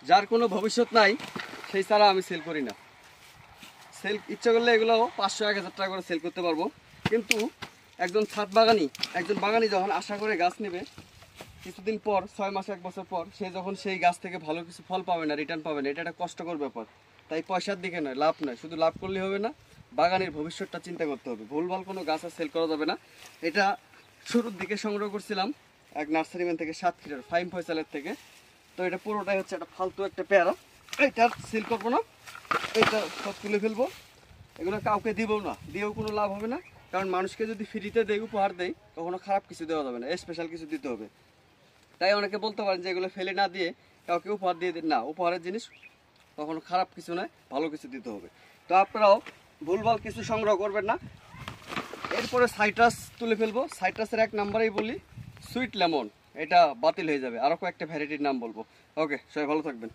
যার কোনো ভবিষ্যৎ নাই সেই ছাড়া আমি সেল করি না। সেল ইচ্ছা করলে এগুলো 500-1000 টাকা করে সেল করতে পারবো, কিন্তু একজন বাগানি যখন আশা করে গাছ নেবে, কিছুদিন পর 6 মাস 1 বছর পর সে যখন সেই গাছ থেকে ভালো কিছু ফল পাবে না, রিটার্ন পাবে না, এটা একটা কষ্টকর ব্যাপার। তাই পয়সার দিকে নয়, লাভ নয়, শুধু লাভ করলে হবে না, বাগানের ভবিষ্যৎটা চিন্তা করতে হবে। ভুলভাল কোনো গাছ আর সেল করা যাবে না। এটা শুরুর দিকে সংগ্রহ করছিলাম এক নার্সারিম্যান থেকে, সাতক্ষীরার ফাইম ফয়সালের থেকে। তো এটা পুরোটাই হচ্ছে একটা ফালতু একটা পেয়ারা, এটা সেল করবো না, এটা সব তুলে ফেলবো। এগুলো কাউকে দিবও না, দিয়েও কোনো লাভ হবে না, কারণ মানুষকে যদি ফ্রিতে দেয়, উপহার দেয়, কখনো খারাপ কিছু দেওয়া যাবে না, স্পেশাল কিছু দিতে হবে। তাই অনেকে বলতে পারেন যে এগুলো ফেলে না দিয়ে কাউকে উপহার দিয়ে দিন, না, উপহারের জিনিস কখনো খারাপ কিছু নয়, ভালো কিছু দিতে হবে। তো আপনারাও ভুলভাল কিছু সংগ্রহ করবেন না। এরপরে সাইট্রাস তুলে ফেলবো। সাইট্রাসের 1 নম্বরেই বলি সুইট লেমন, এটা বাতিল হয়ে যাবে, আরও কয়েকটা ভ্যারাইটির নাম বলবো। ওকে, সবাই ভালো থাকবেন।